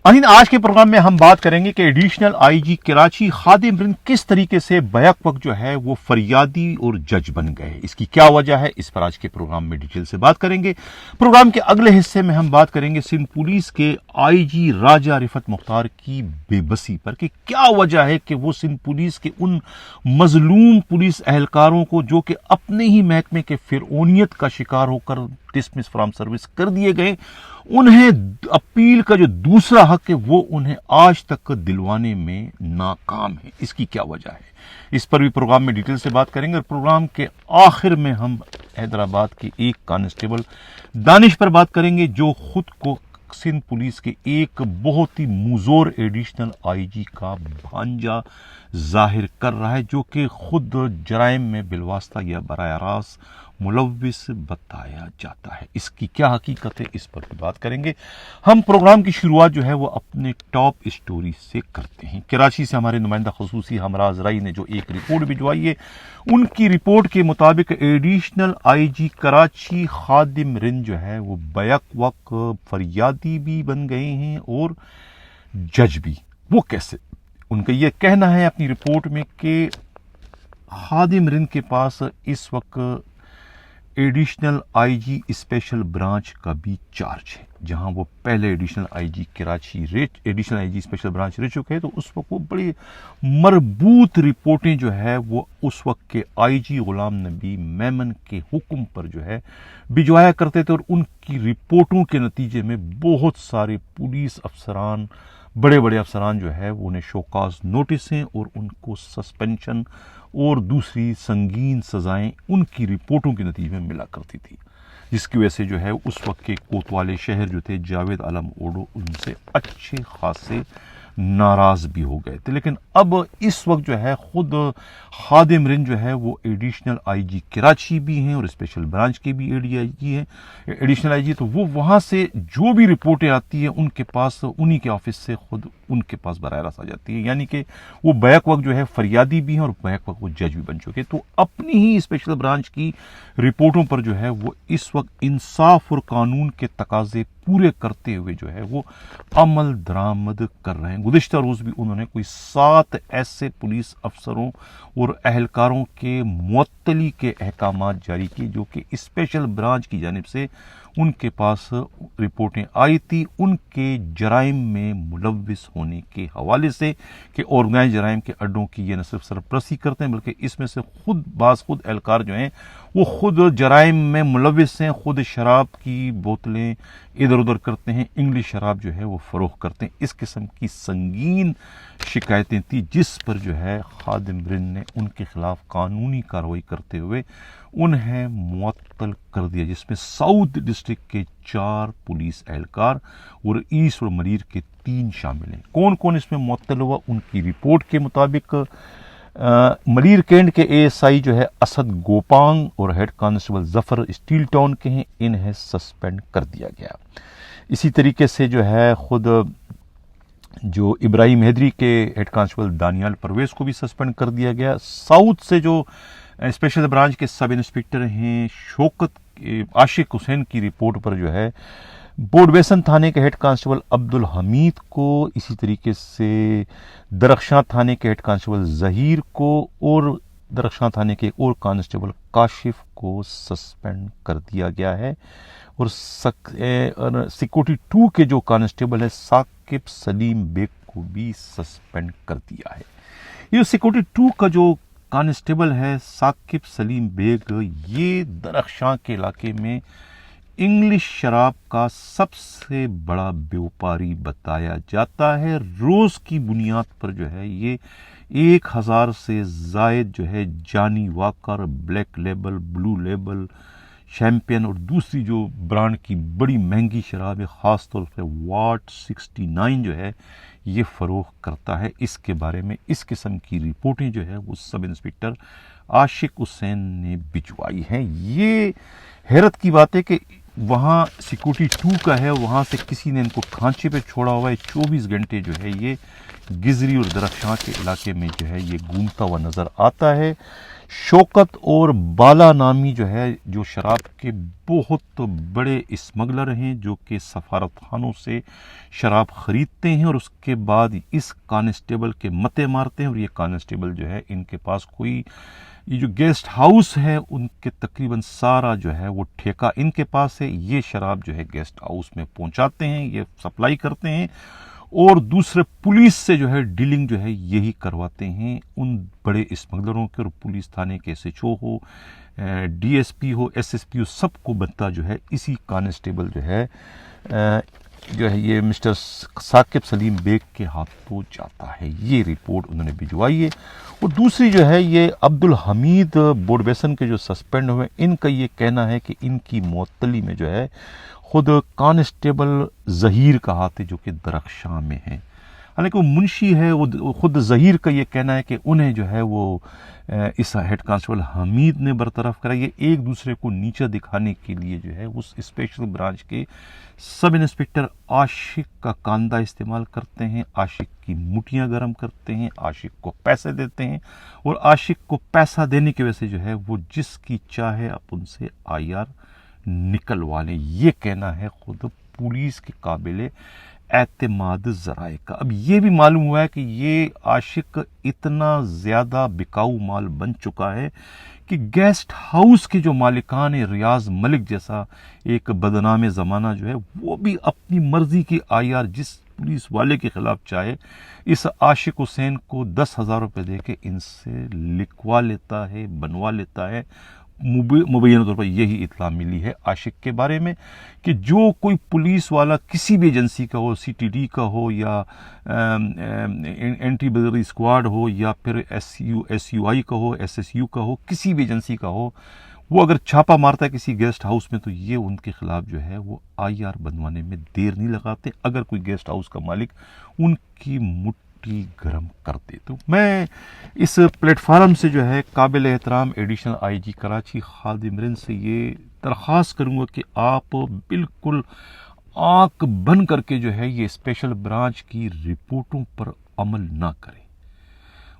آج کے پروگرام میں ہم بات کریں گے کہ ایڈیشنل آئی جی کراچی خادم رند کس طریقے سے بیک وقت جو ہے وہ فریادی اور جج بن گئے، اس کی کیا وجہ ہے، اس پر آج کے پروگرام میں ڈیٹیل سے بات کریں گے۔ پروگرام کے اگلے حصے میں ہم بات کریں گے سندھ پولیس کے آئی جی راجہ رفت مختار کی بے بسی پر کہ کیا وجہ ہے کہ وہ سندھ پولیس کے ان مظلوم پولیس اہلکاروں کو جو کہ اپنے ہی محکمے کے فرعونیت کا شکار ہو کر ڈسمس فرام سروس کر دیے گئے، انہیں اپیل کا جو دوسرا حق ہے وہ انہیں آج تک دلوانے میں ناکام ہے، اس کی کیا وجہ ہے، اس پر بھی پروگرام میں ڈیٹیل سے بات کریں گے۔ اور پروگرام کے آخر میں ہم حیدرآباد کے ایک کانسٹیبل دانش پر بات کریں گے جو خود کو سندھ پولیس کے ایک بہت ہی موزور ایڈیشنل آئی جی کا بھانجا ظاہر کر رہا ہے، جو کہ خود جرائم میں بالواسطہ یا براہ راست ملوث بتایا جاتا ہے۔ اس کی کیا حقیقت ہے، اس پر بھی بات کریں گے۔ ہم پروگرام کی شروعات جو ہے وہ اپنے ٹاپ اسٹوری سے کرتے ہیں۔ کراچی سے ہمارے نمائندہ خصوصی ہمراز رائی نے جو ایک رپورٹ بھجوائی ہے، ان کی رپورٹ کے مطابق ایڈیشنل آئی جی کراچی خادم رند جو ہے وہ بیک وقت فریادی بھی بن گئے ہیں اور جج بھی۔ وہ کیسے؟ ان کا یہ کہنا ہے اپنی رپورٹ میں کہ خادم رند کے پاس اس وقت additional I G special branch کا بھی چارج ہے، جہاں وہ پہلے additional I G Karachi additional I G special branch رہ چکے ہیں، تو اس وقت وہ بڑی مربوط رپورٹیں جو ہے وہ اس وقت کے آئی جی غلام نبی میمن کے حکم پر جو ہے بھجوایا کرتے تھے، اور ان کی رپورٹوں کے نتیجے میں بہت سارے پولیس افسران، بڑے بڑے افسران جو ہے وہ انہیں شوکاز نوٹس ہیں اور ان کو سسپینشن اور دوسری سنگین سزائیں ان کی رپورٹوں کے نتیجے میں ملا کرتی تھی، جس کی وجہ سے جو ہے اس وقت کے کوتوالے شہر جو تھے جاوید عالم اوڈو ان سے اچھے خاصے ناراض بھی ہو گئے تھے۔ لیکن اب اس وقت جو ہے خود خادم رند جو ہے وہ ایڈیشنل آئی جی کراچی بھی ہیں اور اسپیشل برانچ کے بھی ایڈیشنل آئی جی، تو وہ وہاں سے جو بھی رپورٹیں آتی ہیں ان کے پاس، انہی کے آفس سے خود ان کے پاس براہ راست آ جاتی ہے، یعنی کہ وہ بیک وقت جو ہے فریادی بھی ہیں اور بیک وقت وہ جج بھی بن چکے۔ تو اپنی ہی اسپیشل برانچ کی رپورٹوں پر جو ہے وہ اس وقت انصاف اور قانون کے تقاضے پورے کرتے ہوئے جو ہے وہ عمل درآمد کر رہے ہیں۔ گزشتہ روز بھی انہوں نے کوئی 7 ایسے پولیس افسروں اور اہلکاروں کے معطلی کے احکامات جاری کیے جو کہ اسپیشل برانچ کی جانب سے ان کے پاس رپورٹیں آئی تھی ان کے جرائم میں ملوث ہونے کے حوالے سے، کہ آرگنائز جرائم کے اڈوں کی یہ نہ صرف سرپرستی کرتے ہیں بلکہ اس میں سے خود اہلکار جو ہیں وہ خود جرائم میں ملوث ہیں، خود شراب کی بوتلیں ادھر ادھر کرتے ہیں، انگلش شراب جو ہے وہ فروخت کرتے ہیں۔ اس قسم کی سنگین شکایتیں تھیں جس پر جو ہے خادم رند نے ان کے خلاف قانونی کارروائی کرتے ہوئے انہیں معطل کر دیا، جس میں ساؤتھ ڈسٹرکٹ کے 4 پولیس اہلکار اور ایسٹ اور مریر کے 3 شامل ہیں۔ کون کون اس میں معطل ہوا؟ ان کی رپورٹ کے مطابق مریر کینٹ کے اے ایس آئی جو ہے اسد گوپانگ اور ہیڈ کانسٹیبل ظفر اسٹیل ٹاؤن کے ہیں، انہیں سسپینڈ کر دیا گیا۔ اسی طریقے سے جو ہے خود جو ابراہیم حیدری کے ہیڈ کانسٹیبل دانیال پرویز کو بھی سسپینڈ کر دیا گیا۔ ساؤتھ سے جو اسپیشل برانچ کے سب انسپکٹر ہیں شوکت عاشق حسین کی رپورٹ پر جو ہے بورڈ بیسن تھانے کے ہیڈ کانسٹیبل عبد الحمید کو، اسی طریقے سے درخشاں تھانے کے ہیڈ کانسٹیبل ظہیر کو اور درخشاں تھانے کے ایک اور کانسٹیبل کاشف کو سسپینڈ کر دیا گیا ہے، اور سیکورٹی 2 کے جو کانسٹیبل ہے ثاقب سلیم بیگ کو بھی سسپینڈ کر دیا ہے۔ یہ سیکورٹی 2 کا جو کانسٹیبل ہے ثاقب سلیم بیگ، یہ درخشاں کے علاقے میں انگلش شراب کا سب سے بڑا بیوپاری بتایا جاتا ہے۔ روز کی بنیاد پر جو ہے یہ 1000 سے زائد جو ہے جانی واکر، بلیک لیبل، بلو لیبل، شیمپین اور دوسری جو برانڈ کی بڑی مہنگی شراب ہے، خاص طور پہ واٹ 69 جو ہے یہ فروخت کرتا ہے۔ اس کے بارے میں اس قسم کی رپورٹیں جو ہے وہ سب انسپکٹر عاشق حسین نے بھجوائی ہیں۔ یہ حیرت کی بات ہے کہ وہاں سیکورٹی 2 کا ہے، وہاں سے کسی نے ان کو کھانچے پہ چھوڑا ہوا ہے، 24 گھنٹے جو ہے یہ گزری اور درخشاں کے علاقے میں جو ہے یہ گھومتا ہوا نظر آتا ہے۔ شوکت اور بالا نامی جو ہے جو شراب کے بہت بڑے اسمگلر ہیں، جو کہ سفارت خانوں سے شراب خریدتے ہیں اور اس کے بعد اس کانسٹیبل کے متے مارتے ہیں، اور یہ کانسٹیبل جو ہے ان کے پاس کوئی یہ جو گیسٹ ہاؤس ہے ان کے تقریباً سارا جو ہے وہ ٹھیکہ ان کے پاس ہے، یہ شراب جو ہے گیسٹ ہاؤس میں پہنچاتے ہیں، یہ سپلائی کرتے ہیں، اور دوسرے پولیس سے جو ہے ڈیلنگ جو ہے یہی کرواتے ہیں ان بڑے اسمگلروں کے، اور پولیس تھانے کے ایس ایچ او ہو، ڈی ایس پی ہو، ایس ایس پی ہو، سب کو بنتا جو ہے اسی کانسٹیبل جو ہے یہ مسٹر ثاقب سلیم بیگ کے ہاتھوں جاتا ہے۔ یہ رپورٹ انہوں نے بھجوائی ہے۔ اور دوسری جو ہے یہ عبد الحمید بوڈ بیسن کے جو سسپینڈ ہوئے، ان کا یہ کہنا ہے کہ ان کی معطلی میں جو ہے خود کانسٹیبل ظہیر کا ہاتھ ہے، جو کہ درخشاں میں ہیں۔ حالانکہ وہ منشی ہے، وہ خود ظہیر کا یہ کہنا ہے کہ انہیں جو ہے وہ اس ہیڈ کانسٹیبل حمید نے برطرف کرا۔ یہ ایک دوسرے کو نیچا دکھانے کے لیے جو ہے اس اسپیشل برانچ کے سب انسپکٹر عاشق کا کاندھا استعمال کرتے ہیں، عاشق کی مٹھیاں گرم کرتے ہیں، عاشق کو پیسے دیتے ہیں، اور عاشق کو پیسہ دینے کی وجہ سے جو ہے وہ جس کی چاہے آپ ان سے آئی آر نکلوا لیں۔ یہ کہنا ہے خود پولیس کے قابل اعتماد ذرائع کا۔ اب یہ بھی معلوم ہوا ہے کہ یہ عاشق اتنا زیادہ بکاؤ مال بن چکا ہے کہ گیسٹ ہاؤس کے جو مالکان ریاض ملک جیسا ایک بدنام زمانہ جو ہے، وہ بھی اپنی مرضی کی آئی آر جس پولیس والے کے خلاف چاہے اس عاشق حسین کو 10,000 روپے دے کے ان سے لکھوا لیتا ہے، بنوا لیتا ہے۔ مبینہ طور پر یہی اطلاع ملی ہے عاشق کے بارے میں کہ جو کوئی پولیس والا کسی بھی ایجنسی کا ہو، سی ٹی ڈی کا ہو یا اینٹی برگلری اسکواڈ ہو یا پھر ایس یو آئی کا ہو، ایس ایس یو کا ہو، کسی بھی ایجنسی کا ہو، وہ اگر چھاپا مارتا ہے کسی گیسٹ ہاؤس میں تو یہ ان کے خلاف جو ہے وہ آئی آر بنوانے میں دیر نہیں لگاتے اگر کوئی گیسٹ ہاؤس کا مالک ان کی گرم کر دے۔ تو میں اس پلیٹ فارم سے جو ہے قابل احترام ایڈیشنل آئی جی کراچی خادم رند سے یہ درخواست کروں گا کہ آپ بالکل آنکھ بند کر کے جو ہے یہ اسپیشل برانچ کی رپورٹوں پر عمل نہ کریں،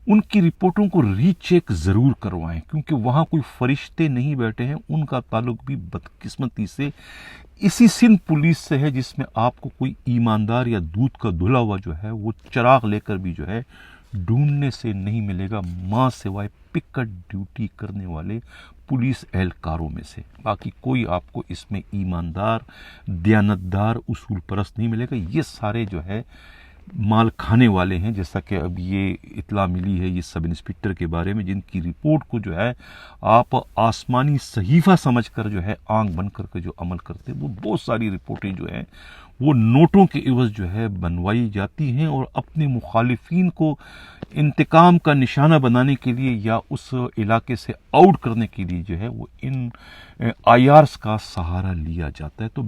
ان کی رپورٹوں کو ری چیک ضرور کروائیں، کیونکہ وہاں کوئی فرشتے نہیں بیٹھے ہیں، ان کا تعلق بھی بدقسمتی سے اسی سندھ پولیس سے ہے جس میں آپ کو کوئی ایماندار یا دودھ کا دھلا ہوا جو ہے وہ چراغ لے کر بھی جو ہے ڈھونڈنے سے نہیں ملے گا، ماں سوائے پکٹ ڈیوٹی کرنے والے پولیس اہلکاروں میں سے۔ باقی کوئی آپ کو اس میں ایماندار، دیانتدار، اصول پرست نہیں ملے گا۔ یہ سارے جو ہے مال کھانے والے ہیں، جیسا کہ اب یہ اطلاع ملی ہے یہ سب انسپکٹر کے بارے میں، جن کی رپورٹ کو جو ہے آپ آسمانی صحیفہ سمجھ کر جو ہے آنکھ بند کر کے جو عمل کرتے، وہ بہت ساری رپورٹیں جو ہیں وہ نوٹوں کے عوض جو ہے بنوائی جاتی ہیں، اور اپنے مخالفین کو انتقام کا نشانہ بنانے کے لیے یا اس علاقے سے آؤٹ کرنے کے لیے جو ہے وہ ان آئی آرز کا سہارا لیا جاتا ہے۔ تو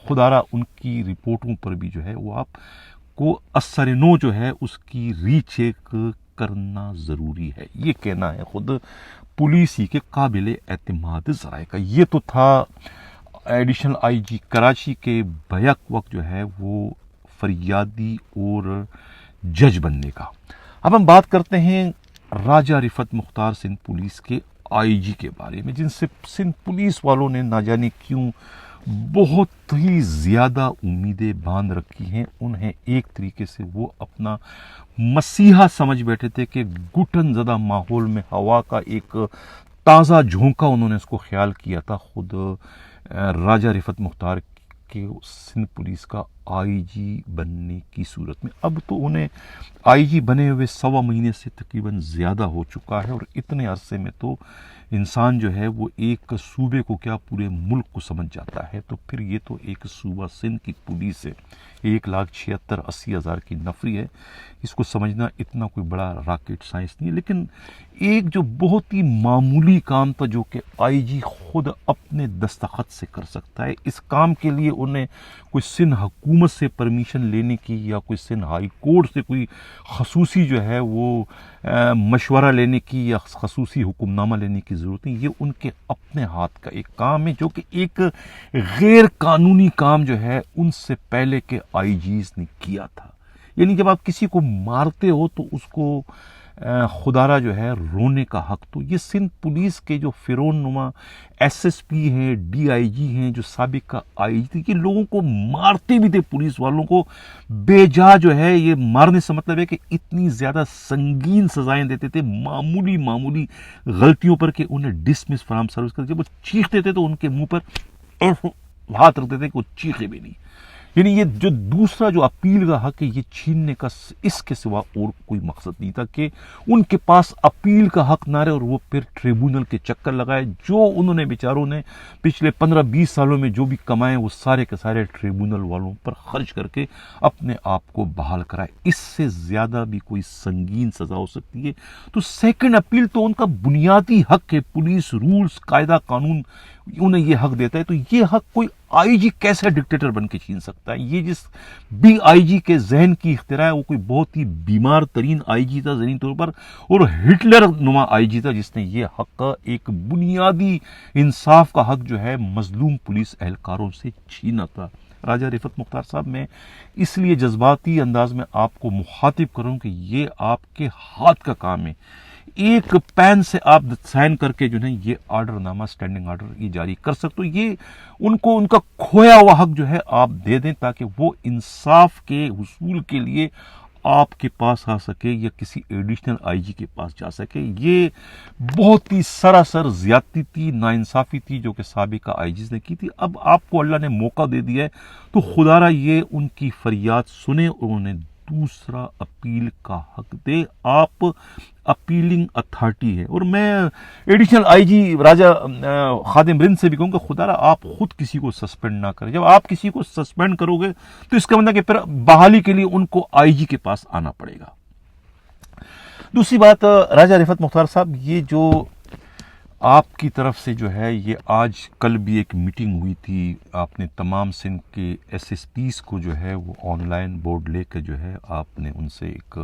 خدارا ان کی رپورٹوں پر بھی جو ہے وہ آپ کو اثر نو جو ہے اس کی ری چیک کرنا ضروری ہے، یہ کہنا ہے خود پولیس ہی کے قابل اعتماد ذرائع کا۔ یہ تو تھا ایڈیشنل آئی جی کراچی کے بیک وقت جو ہے وہ فریادی اور جج بننے کا۔ اب ہم بات کرتے ہیں راجہ رفت مختار سندھ پولیس کے آئی جی کے بارے میں، جن سے سندھ پولیس والوں نے نہ جانے کیوں بہت ہی زیادہ امیدیں باندھ رکھی ہیں۔ انہیں ایک طریقے سے وہ اپنا مسیحا سمجھ بیٹھے تھے کہ گھٹن زدہ ماحول میں ہوا کا ایک تازہ جھونکا انہوں نے اس کو خیال کیا تھا خود راجہ رفت مختار کے سندھ پولیس کا آئی جی بننے کی صورت میں۔ اب تو انہیں آئی جی بنے ہوئے 1.25 مہینے سے تقریباً زیادہ ہو چکا ہے، اور اتنے عرصے میں تو انسان جو ہے وہ ایک صوبے کو کیا پورے ملک کو سمجھ جاتا ہے۔ تو پھر یہ تو ایک صوبہ سندھ کی پولیس ہے، 1,76,80,000 کی نفری ہے، اس کو سمجھنا اتنا کوئی بڑا راکٹ سائنس نہیں ہے۔ لیکن ایک جو بہت ہی معمولی کام تھا جو کہ آئی جی خود اپنے دستخط سے کر سکتا ہے، اس کام کے لیے انہیں کوئی سندھ حکومت سے پرمیشن لینے کی یا کوئی سندھ ہائی کورٹ سے کوئی خصوصی جو ہے وہ مشورہ لینے کی یا خصوصی حکم نامہ لینے کی ضرورت نہیں۔ یہ ان کے اپنے ہاتھ کا ایک کام ہے جو کہ ایک غیر قانونی کام جو ہے ان سے پہلے کے آئی جیز نے کیا تھا۔ یعنی جب آپ کسی کو مارتے ہو تو اس کو خدارہ جو ہے رونے کا حق. تو یہ سندھ پولیس کے جو فرعون نما ایس ایس پی ہیں, ڈی آئی جی ہیں, جو سابقہ آئی جی تھے, یہ لوگوں کو مارتے بھی تھے, پولیس والوں کو بے جا جو ہے, یہ مارنے سے مطلب ہے کہ اتنی زیادہ سنگین سزائیں دیتے تھے معمولی غلطیوں پر کہ انہیں ڈسمس فرام سروس کر. جب وہ چیختے تھے تو ان کے منہ پر ہاتھ رکھتے تھے کہ وہ چیخے بھی نہیں. یعنی یہ جو دوسرا جو اپیل کا حق ہے, یہ چھیننے کا اس کے سوا اور کوئی مقصد نہیں تھا کہ ان کے پاس اپیل کا حق نہ رہے اور وہ پھر ٹریبونل کے چکر لگائے. جو انہوں نے بیچاروں نے پچھلے 15-20 سالوں میں جو بھی کمائے وہ سارے کے سارے ٹریبونل والوں پر خرچ کر کے اپنے آپ کو بحال کرائے. اس سے زیادہ بھی کوئی سنگین سزا ہو سکتی ہے. تو سیکنڈ اپیل تو ان کا بنیادی حق ہے. پولیس رولز, قاعدہ قانون انہیں یہ حق دیتا ہے. تو یہ حق کوئی آئی جی کیسے ڈکٹیٹر بن کے چھین سکتا ہے؟ یہ جس بھی آئی جی کے ذہن کی اختراع ہے وہ کوئی بہت ہی بیمار ترین آئی جی تھا ذہنی طور پر, اور ہٹلر نما آئی جی تھا جس نے یہ حق کا, ایک بنیادی انصاف کا حق جو ہے مظلوم پولیس اہلکاروں سے چھینا تھا. راجہ رفعت مختار صاحب, میں اس لیے جذباتی انداز میں آپ کو مخاطب کروں کہ یہ آپ کے ہاتھ کا کام ہے. ایک پین سے آپ سائن کر کے جو ہے یہ آرڈر نامہ, اسٹینڈنگ آرڈر یہ جاری کر سکتے ہو. یہ ان کو ان کا کھویا ہوا حق جو ہے آپ دے دیں تاکہ وہ انصاف کے حصول کے لیے آپ کے پاس آ سکے یا کسی ایڈیشنل آئی جی کے پاس جا سکے. یہ بہت ہی سراسر زیادتی تھی, ناانصافی تھی جو کہ سابقہ آئی جیز نے کی تھی. اب آپ کو اللہ نے موقع دے دیا ہے تو خدا را یہ ان کی فریاد سنیں اور انہیں دوسرا اپیل کا حق دے. آپ اپیلنگ اتھارٹی ہے. اور میں ایڈیشنل آئی جی راجہ خادم رند سے بھی کہوں کہ خدا را آپ خود کسی کو سسپینڈ نہ کریں. جب آپ کسی کو سسپینڈ کرو گے تو اس کا مطلب کہ پھر بحالی کے لیے ان کو آئی جی کے پاس آنا پڑے گا. دوسری بات راجہ رفعت مختار صاحب, یہ جو آپ کی طرف سے جو ہے یہ آج کل بھی ایک میٹنگ ہوئی تھی, آپ نے تمام سندھ کے ایس ایس پیز کو جو ہے وہ آن لائن بورڈ لے کے جو ہے آپ نے ان سے ایک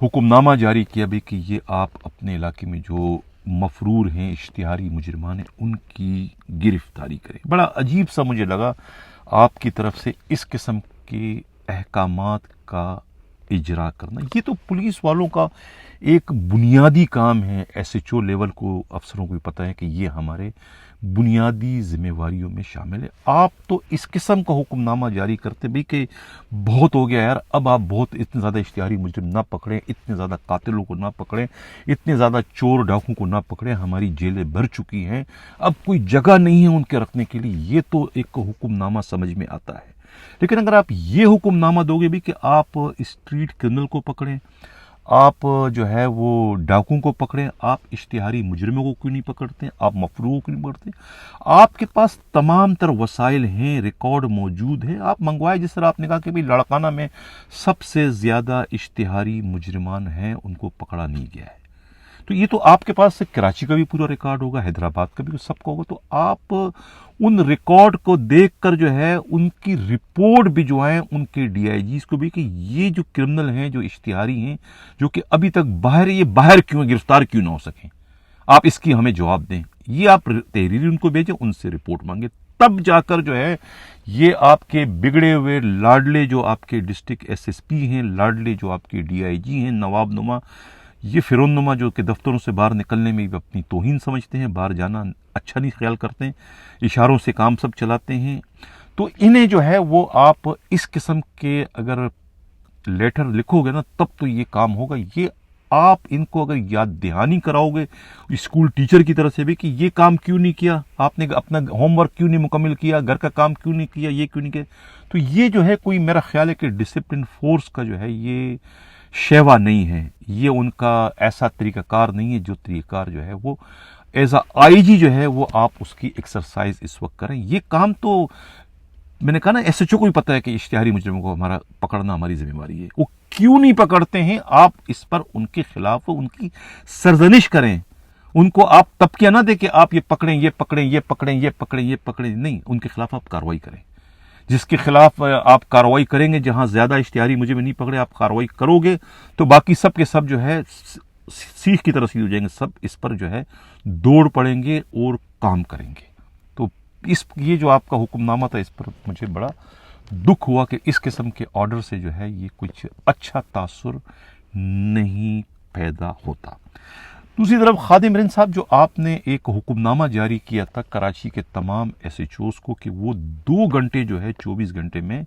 حکم نامہ جاری کیا بھی کہ یہ آپ اپنے علاقے میں جو مفرور ہیں, اشتہاری مجرمان ہیں, ان کی گرفتاری کریں. بڑا عجیب سا مجھے لگا آپ کی طرف سے اس قسم کے احکامات کا اجرا کرنا. یہ تو پولیس والوں کا ایک بنیادی کام ہے. ایس ایچ او لیول کو افسروں کو بھی پتہ ہے کہ یہ ہمارے بنیادی ذمہ واریوں میں شامل ہے. آپ تو اس قسم کا حکم نامہ جاری کرتے بھی کہ بہت ہو گیا یار, اب آپ بہت اتنے زیادہ اشتہاری مجرم نہ پکڑیں, اتنے زیادہ قاتلوں کو نہ پکڑیں, اتنے زیادہ چور ڈاکوں کو نہ پکڑیں, ہماری جیلیں بھر چکی ہیں, اب کوئی جگہ نہیں ہے ان کے رکھنے کے لیے. یہ تو ایک حکم نامہ سمجھ میں آتا ہے. لیکن اگر آپ یہ حکم نامہ دو گے بھی کہ آپ اسٹریٹ کرمنل کو پکڑیں, آپ جو ہے وہ ڈاکوں کو پکڑیں, آپ اشتہاری مجرموں کو کیوں نہیں پکڑتے, آپ مفروغوں کو نہیں پکڑتے؟ آپ کے پاس تمام تر وسائل ہیں, ریکارڈ موجود ہے, آپ منگوائے. جس طرح آپ نے کہا کہ بھئی لڑکانہ میں سب سے زیادہ اشتہاری مجرمان ہیں, ان کو پکڑا نہیں گیا ہے. تو یہ تو آپ کے پاس سے کراچی کا بھی پورا ریکارڈ ہوگا, حیدرآباد کا بھی, سب کا ہوگا. تو آپ ان ریکارڈ کو دیکھ کر جو ہے ان کی رپورٹ بھجوائیں ان کے ڈی آئی جیز کو بھی کہ یہ جو کرمنل ہیں, جو اشتہاری ہیں, جو کہ ابھی تک باہر, یہ باہر کیوں گرفتار کیوں نہ ہو سکیں, آپ اس کی ہمیں جواب دیں. یہ آپ تحریری ان کو بھیجیں, ان سے رپورٹ مانگیں, تب جا کر جو ہے یہ آپ کے بگڑے ہوئے لاڈلے جو آپ کے ڈسٹرکٹ ایس ایس پی ہیں, لاڈلے جو آپ کے ڈی آئی جی ہیں, نواب نما, یہ فرعون نما جو کہ دفتروں سے باہر نکلنے میں اپنی توہین سمجھتے ہیں, باہر جانا اچھا نہیں خیال کرتے ہیں, اشاروں سے کام سب چلاتے ہیں. تو انہیں جو ہے وہ آپ اس قسم کے اگر لیٹر لکھو گے نا تب تو یہ کام ہوگا. یہ آپ ان کو اگر یاد دہانی کراؤ گے اسکول ٹیچر کی طرف سے بھی کہ یہ کام کیوں نہیں کیا, آپ نے اپنا ہوم ورک کیوں نہیں مکمل کیا, گھر کا کام کیوں نہیں کیا, یہ کیوں نہیں کیا, تو یہ جو ہے کوئی میرا خیال ہے کہ ڈسپلن فورس کا جو ہے یہ شیوا نہیں ہے, یہ ان کا ایسا طریقہ کار نہیں ہے. جو طریقہ کار جو ہے وہ ایز اے آئی جی جو ہے وہ آپ اس کی ایکسرسائز اس وقت کریں. یہ کام تو میں نے کہا نا ایس ایچ او کو بھی پتہ ہے کہ اشتہاری مجرموں کو ہمارا پکڑنا ہماری ذمہ داری ہے. وہ کیوں نہیں پکڑتے ہیں, آپ اس پر ان کے خلاف ان کی سرزنش کریں, ان کو آپ تبکیہ نہ دیں کہ آپ یہ پکڑیں, یہ پکڑیں, یہ پکڑیں, یہ پکڑیں, یہ پکڑیں, نہیں, ان کے خلاف آپ کارروائی کریں. جس کے خلاف آپ کارروائی کریں گے, جہاں زیادہ اشتہاری مجرم نہیں پکڑے آپ کارروائی کرو گے تو باقی سب کے سب جو ہے سیکھ کی طرح سیدھ ہو جائیں گے, سب اس پر جو ہے دوڑ پڑیں گے اور کام کریں گے. تو یہ جو آپ کا حکم نامہ تھا اس پر مجھے بڑا دکھ ہوا کہ اس قسم کے آرڈر سے جو ہے یہ کچھ اچھا تاثر نہیں پیدا ہوتا۔ دوسری طرف خادم رند صاحب، جو آپ نے ایک حکم نامہ جاری کیا تھا کراچی کے تمام ایس ایچ اوز کو کہ وہ 2 گھنٹے جو ہے 24 گھنٹے میں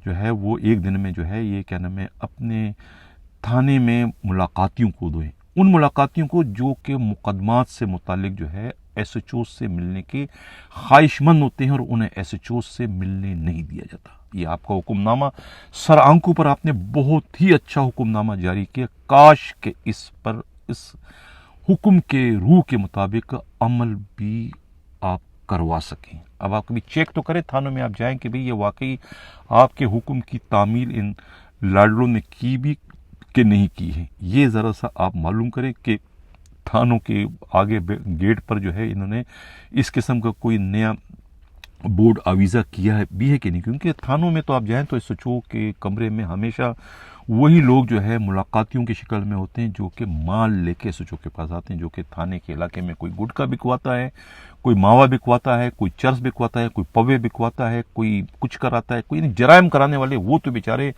جو ہے وہ ایک دن میں جو ہے یہ کیا نام ہے اپنے تھانے میں ملاقاتیوں کو دیں، ان ملاقاتیوں کو جو کہ مقدمات سے متعلق جو ہے ایس ایچ اوز سے ملنے کے خواہش مند ہوتے ہیں اور انہیں ایس ایچ اوز سے ملنے نہیں دیا جاتا۔ یہ آپ کا حکم نامہ سر آنکھوں پر آپ نے بہت ہی اچھا حکم نامہ جاری کیا، کاش کہ اس پر اس حکم کے روح کے مطابق عمل بھی آپ کروا سکیں۔ اب آپ کبھی چیک تو کریں تھانوں میں آپ جائیں کہ بھئی یہ واقعی آپ کے حکم کی تعمیل ان لاڈلوں نے کی بھی کہ نہیں کی ہے، یہ ذرا سا آپ معلوم کریں کہ تھانوں کے آگے گیٹ پر جو ہے انہوں نے اس قسم کا کوئی نیا بورڈ آویزہ کیا ہے بھی ہے کہ نہیں، کیونکہ تھانوں میں تو آپ جائیں تو ایس ایچ او کے کمرے میں ہمیشہ وہی لوگ جو ہے ملاقاتیوں کی شکل میں ہوتے ہیں جو کہ مال لے کے ایس ایچ او کے پاس آتے ہیں، جو کہ تھانے کے علاقے میں کوئی گٹکا بکواتا ہے، کوئی ماوا بکواتا ہے، کوئی چرس بکواتا ہے، کوئی پوے بکواتا ہے، کوئی کچھ کراتا ہے، کوئی جرائم کرانے والے وہ تو بیچارے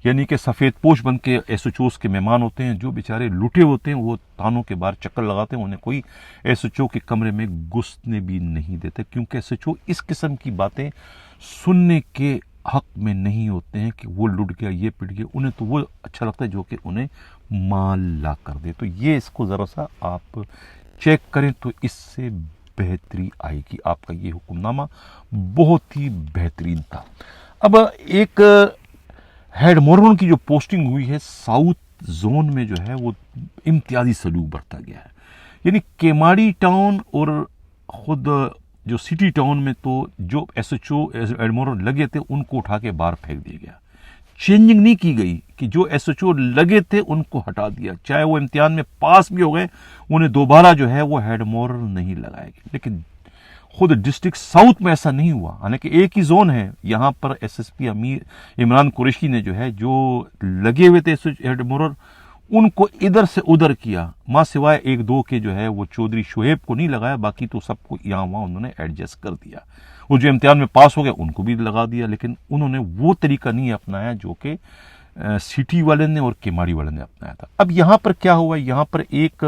یعنی کہ سفید پوش بن کے ایس ایچ اوز کے مہمان ہوتے ہیں، جو بیچارے لوٹے ہوتے ہیں وہ تھانوں کے باہر چکر لگاتے ہیں، انہیں کوئی ایس ایچ او کے کمرے میں گھسنے بھی نہیں دیتے، کیونکہ ایس ایچ او اس قسم کی باتیں سننے کے حق میں نہیں ہوتے ہیں کہ وہ لٹ گیا، یہ پٹ گیا، انہیں تو وہ اچھا لگتا ہے جو کہ انہیں مال لا کر دے۔ تو یہ اس کو ذرا سا آپ چیک کریں تو اس سے بہتری آئے گی۔ آپ کا یہ حکم نامہ بہت ہی بہترین تھا۔ اب ایک ہیڈ مورون کی جو پوسٹنگ ہوئی ہے ساؤتھ زون میں جو ہے وہ امتیازی سلوک برتا گیا ہے، یعنی کیماڑی ٹاؤن اور خود جو سٹی ٹاؤن میں تو جو ایس ایچ او ایڈمورل لگے تھے ان کو اٹھا کے باہر پھینک دیا گیا، چینجنگ نہیں کی گئی کہ جو ایس ایچ او لگے تھے ان کو ہٹا دیا، چاہے وہ امتحان میں پاس بھی ہو گئے انہیں دوبارہ جو ہے وہ ہیڈ مورل نہیں لگائے گئے۔ لیکن خود ڈسٹرکٹ ساؤتھ میں ایسا نہیں ہوا، حالانکہ ایک ہی زون ہے، یہاں پر S S P Imran Qureshi نے جو ہے جو لگے ہوئے تھے ہیڈ مورل ان کو ادھر سے ادھر کیا، ماں سوائے 1-2 کے جو ہے وہ چودھری شعیب کو نہیں لگایا، باقی تو سب کو یہاں وہاں انہوں نے ایڈجسٹ کر دیا، وہ جو امتحان میں پاس ہو گئے ان کو بھی لگا دیا، لیکن انہوں نے وہ طریقہ نہیں اپنایا جو کہ سٹی والے نے اور کیماڑی والے نے اپنایا تھا۔ اب یہاں پر کیا ہوا، یہاں پر ایک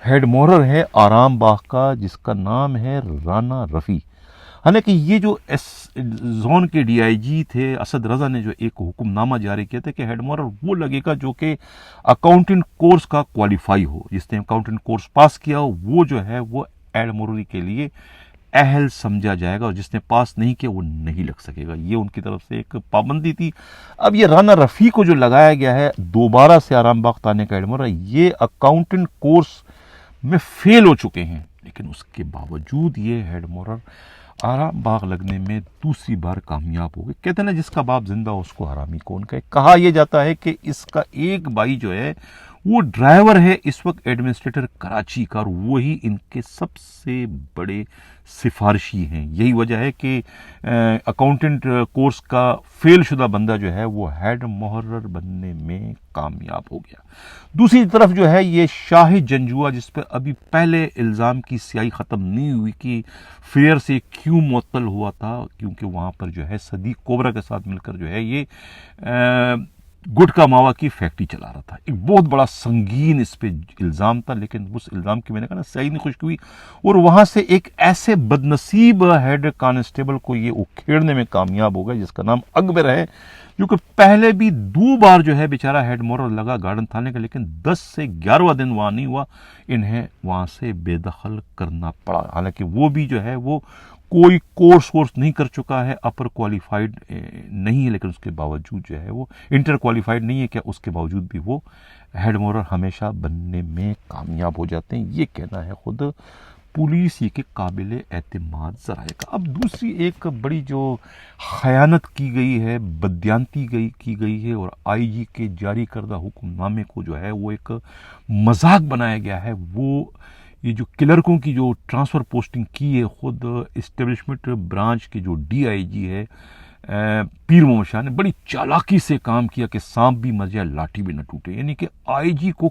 ہیڈ مورر ہے آرام باغ کا جس کا نام ہے رانا رفیع، حالانکہ یہ جو زون کے ڈی آئی جی تھے اسد رضا نے جو ایک حکم نامہ جاری کیا تھا کہ ہیڈ مورر وہ لگے گا جو کہ اکاؤنٹنٹ کورس کا کوالیفائی ہو، جس نے اکاؤنٹنٹ کورس پاس کیا ہو وہ جو ہے وہ ہیڈ مورری کے لیے اہل سمجھا جائے گا، اور جس نے پاس نہیں کیا وہ نہیں لگ سکے گا، یہ ان کی طرف سے ایک پابندی تھی۔ اب یہ رانا رفیع کو جو لگایا گیا ہے دوبارہ سے آرام باغ تانے کا ہیڈ مورر، یہ اکاؤنٹنٹ کورس میں فیل ہو چکے ہیں، لیکن اس کے باوجود یہ ہیڈ مورر آرام باغ لگنے میں دوسری بار کامیاب ہو گئے۔ کہتے ہیں نا جس کا باپ زندہ ہو اس کو حرامی کون کہے۔ کہا یہ جاتا ہے کہ اس کا ایک بھائی جو ہے وہ ڈرائیور ہے اس وقت ایڈمنسٹریٹر کراچی کا، اور وہی ان کے سب سے بڑے سفارشی ہیں۔ یہی وجہ ہے کہ اکاؤنٹنٹ کورس کا فیل شدہ بندہ جو ہے وہ ہیڈ مورر بننے میں کامیاب ہو گیا۔ دوسری طرف جو ہے یہ شاہ جنجوا جس پہ ابھی پہلے الزام کی سیاہی ختم نہیں ہوئی کہ فیئر سے کیوں معطل ہوا تھا، کیونکہ وہاں پر جو ہے صدیق کوبرا کے ساتھ مل کر جو ہے یہ گٹکا ماوا کی فیکٹری چلا رہا تھا۔ ایک بہت بڑا سنگین اس پہ الزام تھا، لیکن اس الزام کی میں نے کہا نا صحیح نہیں خشک ہوئی، اور وہاں سے ایک ایسے بدنصیب ہیڈ کانسٹیبل کو یہ اکھیڑنے میں کامیاب ہو گیا جس کا نام اکبر ہے، جو کہ پہلے بھی 2 بار جو ہے بیچارہ ہیڈ مورر لگا گارڈن تھانے کا، لیکن 10 سے 11واں دن وہاں نہیں ہوا، انہیں وہاں سے بے دخل کرنا پڑا، حالانکہ وہ بھی جو ہے وہ کوئی کورس نہیں کر چکا ہے، اپر کوالیفائیڈ نہیں ہے، لیکن اس کے باوجود جو ہے وہ انٹر کوالیفائیڈ نہیں ہے، کیا اس کے باوجود بھی وہ ہیڈ مورر ہمیشہ بننے میں کامیاب ہو جاتے ہیں۔ یہ کہنا ہے خود پولیس یہ کہ قابل اعتماد ذرائع کا۔ اب دوسری ایک بڑی جو خیانت کی گئی ہے، بددیانتی کی گئی ہے، اور آئی جی کے جاری کردہ حکم نامے کو جو ہے وہ ایک مذاق بنایا گیا ہے، وہ یہ جو کلرکوں کی جو ٹرانسفر پوسٹنگ کی ہے، خود اسٹیبلشمنٹ برانچ کے جو ڈی آئی جی ہے پیر محمد شاہ نے بڑی چالاکی سے کام کیا کہ سانپ بھی مر جائے لاٹھی بھی نہ ٹوٹے، یعنی کہ آئی جی کو